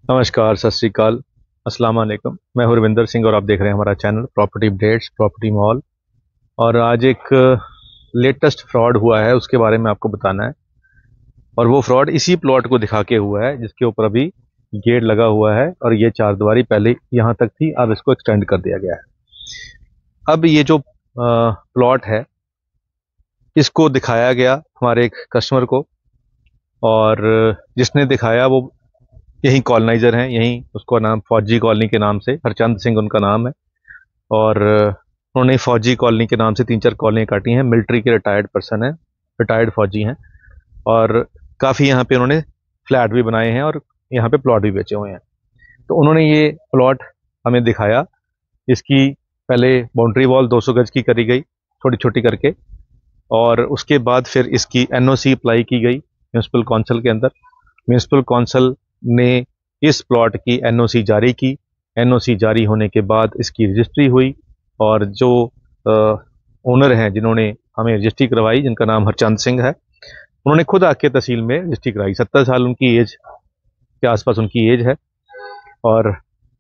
नमस्कार, सत श्री अकाल, अस्सलाम वालेकुम। मैं हूं रविंदर सिंह और आप देख रहे हैं हमारा channel property updates, property mall. और आज एक लेटेस्ट फ्रॉड हुआ है, उसके बारे में आपको बताना है। और वो फ्रॉड इसी प्लॉट को दिखा के हुआ है जिसके ऊपर अभी गेट लगा हुआ है और ये चारदीवारी पहले यहाँ तक थी, अब इसको एक्सटेंड कर दिया गया है। अब ये जो प्लॉट है इसको दिखाया गया हमारे एक कस्टमर को, और जिसने दिखाया वो यही कॉलोनाइजर हैं, यही उसको नाम फौजी कॉलोनी के नाम से, हरचंद सिंह उनका नाम है। और उन्होंने फौजी कॉलोनी के नाम से 3-4 कॉलोनियाँ काटी हैं। मिलिट्री के रिटायर्ड पर्सन है, रिटायर्ड फौजी हैं। और काफ़ी यहाँ पे उन्होंने फ्लैट भी बनाए हैं और यहाँ पे प्लॉट भी बेचे हुए हैं। तो उन्होंने ये प्लॉट हमें दिखाया। इसकी पहले बाउंड्री वॉल 200 गज की करी गई छोटी छोटी करके, और उसके बाद फिर इसकी एनओसी अप्लाई की गई म्यूनसिपल कौंसिल के अंदर। म्यूनसिपल कौंसिल ने इस प्लॉट की एनओसी जारी की। एनओसी जारी होने के बाद इसकी रजिस्ट्री हुई, और जो ओनर हैं जिन्होंने हमें रजिस्ट्री करवाई, जिनका नाम हरचंद सिंह है, उन्होंने खुद आके तहसील में रजिस्ट्री कराई। 70 साल उनकी एज के आसपास उनकी एज है, और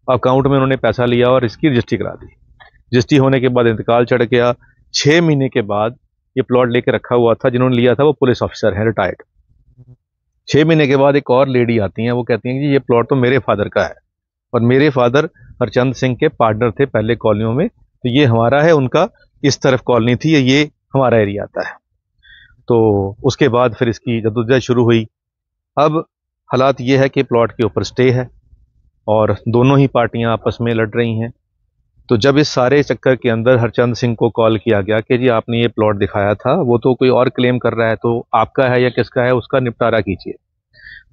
अकाउंट में उन्होंने पैसा लिया और इसकी रजिस्ट्री करा दी। रजिस्ट्री होने के बाद इंतकाल चढ़ गया। 6 महीने के बाद ये प्लॉट लेके रखा हुआ था, जिन्होंने लिया था वो पुलिस ऑफिसर हैं, रिटायर्ड। 6 महीने के बाद एक और लेडी आती हैं, वो कहती हैं कि ये प्लॉट तो मेरे फादर का है, और मेरे फादर हरचंद सिंह के पार्टनर थे पहले कॉलोनियों में, तो ये हमारा है। उनका इस तरफ कॉलोनी थी, ये हमारा एरिया आता है। तो उसके बाद फिर इसकी जद्दोजहद शुरू हुई। अब हालात ये है कि प्लॉट के ऊपर स्टे है और दोनों ही पार्टियां आपस में लड़ रही हैं। तो जब इस सारे चक्कर के अंदर हरचंद सिंह को कॉल किया गया कि जी आपने ये प्लॉट दिखाया था, वो तो कोई और क्लेम कर रहा है, तो आपका है या किसका है, उसका निपटारा कीजिए।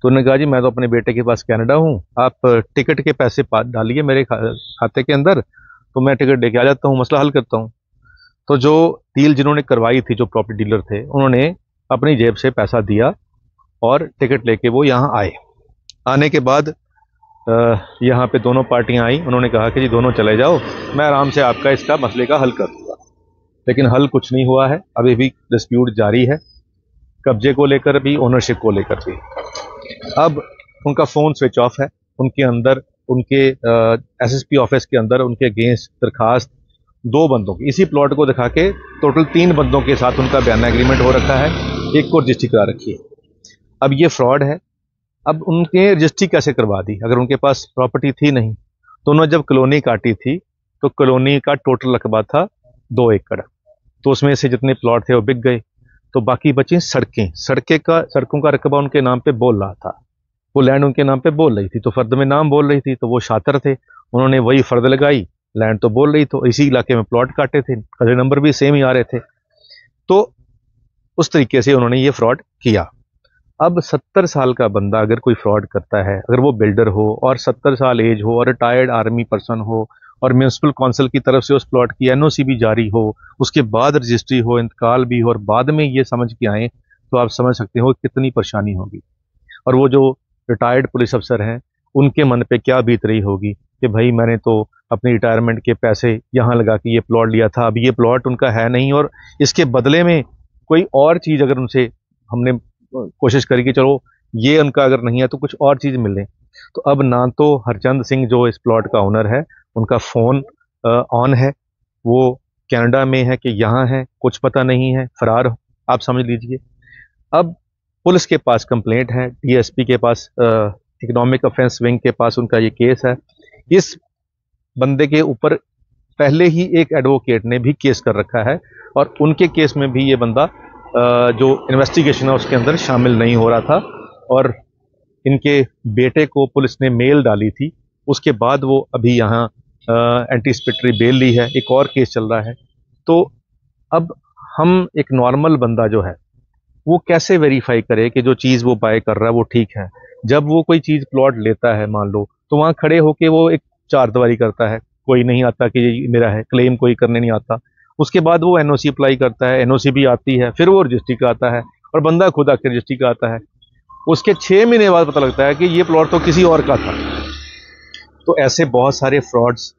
तो उन्होंने कहा जी मैं तो अपने बेटे के पास कनाडा हूँ, आप टिकट के पैसे डालिए मेरे खाते के अंदर, तो मैं टिकट लेके आ जाता हूँ, मसला हल करता हूँ। तो जो डील जिन्होंने करवाई थी, जो प्रॉपर्टी डीलर थे, उन्होंने अपनी जेब से पैसा दिया और टिकट लेके वो यहाँ आए। आने के बाद यहाँ पे दोनों पार्टियां आई। उन्होंने कहा कि जी दोनों चले जाओ, मैं आराम से आपका इसका मसले का हल कर दूंगा। लेकिन हल कुछ नहीं हुआ है, अभी भी डिस्प्यूट जारी है, कब्जे को लेकर भी, ओनरशिप को लेकर भी। अब उनका फ़ोन स्विच ऑफ है। उनके अंदर, उनके एसएसपी ऑफिस के अंदर उनके अगेंस्ट दरखास्त 2 बंदों की, इसी प्लॉट को दिखा के टोटल 3 बंदों के साथ उनका बयाना एग्रीमेंट हो रखा है, एक को रजिस्ट्री करा रखी है। अब ये फ्रॉड है। अब उनके रजिस्ट्री कैसे करवा दी अगर उनके पास प्रॉपर्टी थी नहीं? तो उन्होंने जब कॉलोनी काटी थी तो कॉलोनी का टोटल रकबा था 2 एकड़, तो उसमें से जितने प्लॉट थे वो बिक गए, तो बाकी बची सड़कें। सड़कों का रकबा उनके नाम पे बोल रहा था, वो लैंड उनके नाम पे बोल रही थी, तो फर्द में नाम बोल रही थी, तो वो शातिर थे, उन्होंने वही फर्द लगाई। लैंड तो बोल रही, तो इसी इलाके में प्लॉट काटे थे, सर्वे नंबर भी सेम ही आ रहे थे। तो उस तरीके से उन्होंने ये फ्रॉड किया। अब 70 साल का बंदा अगर कोई फ्रॉड करता है, अगर वो बिल्डर हो और 70 साल एज हो और रिटायर्ड आर्मी पर्सन हो, और म्यूनसिपल कौंसिल की तरफ से उस प्लॉट की एनओसी भी जारी हो, उसके बाद रजिस्ट्री हो, इंतकाल भी हो, और बाद में ये समझ के आए, तो आप समझ सकते हो कितनी परेशानी होगी। और वो जो रिटायर्ड पुलिस अफसर हैं, उनके मन पे क्या बीत रही होगी कि भाई मैंने तो अपनी रिटायरमेंट के पैसे यहाँ लगा के ये प्लॉट लिया था, अब ये प्लॉट उनका है नहीं, और इसके बदले में कोई और चीज़ अगर उनसे हमने कोशिश करी कि चलो ये उनका अगर नहीं है तो कुछ और चीज़ मिले। तो अब ना तो हरचंद सिंह जो इस प्लॉट का ओनर है, उनका फ़ोन ऑन है, वो कनाडा में है कि यहाँ है, कुछ पता नहीं है, फरार आप समझ लीजिए। अब पुलिस के पास कंप्लेंट है, डीएसपी के पास, इकोनॉमिक ऑफेंस विंग के पास उनका ये केस है। इस बंदे के ऊपर पहले ही एक एडवोकेट ने भी केस कर रखा है, और उनके केस में भी ये बंदा जो इन्वेस्टिगेशन है उसके अंदर शामिल नहीं हो रहा था। और इनके बेटे को पुलिस ने मेल डाली थी, उसके बाद वो अभी यहाँ एंटीसिपेटरी बेल ली है, एक और केस चल रहा है। तो अब हम, एक नॉर्मल बंदा जो है, वो कैसे वेरीफाई करे कि जो चीज़ वो बाय कर रहा है वो ठीक है? जब वो कोई चीज़ प्लॉट लेता है मान लो, तो वहाँ खड़े होके वो एक चारदीवारी करता है, कोई नहीं आता कि ये मेरा है, क्लेम कोई करने नहीं आता। उसके बाद वो एनओसी अप्लाई करता है, एनओसी भी आती है, फिर वो रजिस्ट्री का आता है, और बंदा खुद आके रजिस्ट्री का आता है। उसके 6 महीने बाद पता लगता है कि ये प्लॉट तो किसी और का था। तो ऐसे बहुत सारे फ्रॉड्स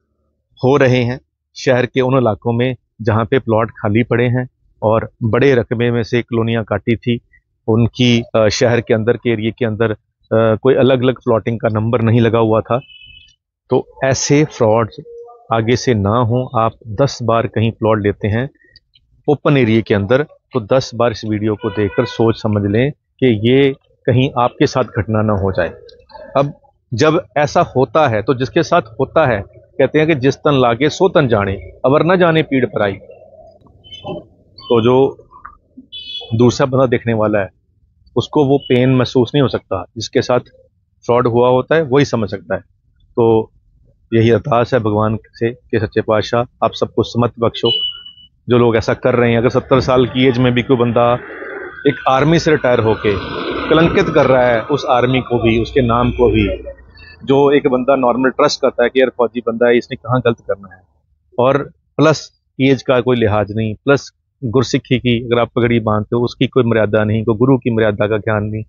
हो रहे हैं शहर के उन इलाकों में जहाँ पे प्लॉट खाली पड़े हैं, और बड़े रकबे में से कॉलोनियाँ काटी थी उनकी, शहर के अंदर के एरिए के अंदर कोई अलग अलग प्लॉटिंग का नंबर नहीं लगा हुआ था। तो ऐसे फ्रॉड्स आगे से ना हो। आप 10 बार कहीं प्लॉट लेते हैं ओपन एरिया के अंदर, तो 10 बार इस वीडियो को देखकर सोच समझ लें कि ये कहीं आपके साथ घटना ना हो जाए। अब जब ऐसा होता है तो जिसके साथ होता है, कहते हैं कि जिस तन लागे सो तन जाने, अवर न जाने पीड़ पर आई। तो जो दूसरा बंदा देखने वाला है उसको वो पेन महसूस नहीं हो सकता, जिसके साथ फ्रॉड हुआ होता है वही समझ सकता है। तो यही अरदास है भगवान से कि सच्चे पातशाह आप सबको समत बख्शो। जो लोग ऐसा कर रहे हैं, अगर 70 साल की एज में भी कोई बंदा एक आर्मी से रिटायर होके कलंकित कर रहा है उस आर्मी को भी, उसके नाम को भी, जो एक बंदा नॉर्मल ट्रस्ट करता है कि यार फौजी बंदा है, इसने कहाँ गलत करना है, और प्लस एज का कोई लिहाज नहीं, प्लस गुरसिक्खी की अगर आप पगड़ी बांधते हो उसकी कोई मर्यादा नहीं, कोई गुरु की मर्यादा का ज्ञान नहीं,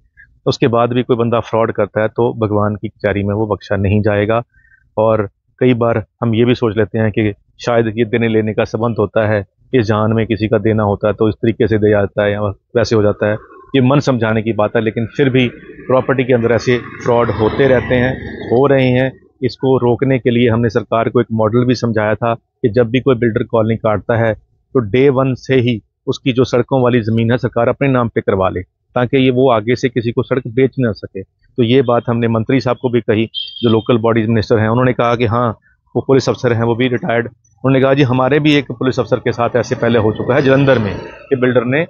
उसके बाद भी कोई बंदा फ्रॉड करता है तो भगवान की कचहरी में वो बख्शा नहीं जाएगा। और कई बार हम ये भी सोच लेते हैं कि शायद ये देने लेने का संबंध होता है, इस जान में किसी का देना होता है तो इस तरीके से दे जाता है या वैसे हो जाता है, ये मन समझाने की बात है। लेकिन फिर भी प्रॉपर्टी के अंदर ऐसे फ्रॉड होते रहते हैं, हो रहे हैं। इसको रोकने के लिए हमने सरकार को एक मॉडल भी समझाया था कि जब भी कोई बिल्डर कॉलोनी काटता है तो डे वन से ही उसकी जो सड़कों वाली ज़मीन है सरकार अपने नाम पे करवा ले, ताकि ये वो आगे से किसी को सड़क बेच ना सके। तो ये बात हमने मंत्री साहब को भी कही, जो लोकल बॉडीज मिनिस्टर हैं, उन्होंने कहा कि हाँ, वो पुलिस अफसर हैं, वो भी रिटायर्ड, उन्होंने कहा जी हमारे भी एक पुलिस अफसर के साथ ऐसे पहले हो चुका है जलंधर में कि बिल्डर ने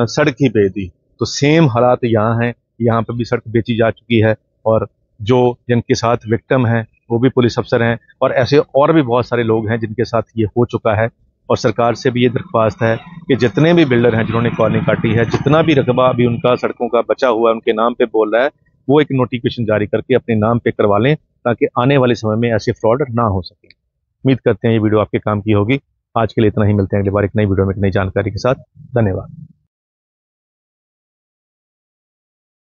सड़क ही बेच दी। तो सेम हालात यहाँ हैं, यहाँ पर भी सड़क बेची जा चुकी है, और जो जिनके साथ विक्टिम हैं वो भी पुलिस अफसर हैं, और ऐसे और भी बहुत सारे लोग हैं जिनके साथ ये हो चुका है। और सरकार से भी ये दरख्वास्त है कि जितने भी बिल्डर हैं जिन्होंने कॉलोनी काटी है, जितना भी रकबा अभी उनका सड़कों का बचा हुआ है उनके नाम पे बोल रहा है, वो एक नोटिफिकेशन जारी करके अपने नाम पे करवा लें, ताकि आने वाले समय में ऐसे फ्रॉड ना हो सके। उम्मीद करते हैं ये वीडियो आपके काम की होगी। आज के लिए इतना ही, मिलते हैं अगली बार एक नई वीडियो में एक नई जानकारी के साथ। धन्यवाद।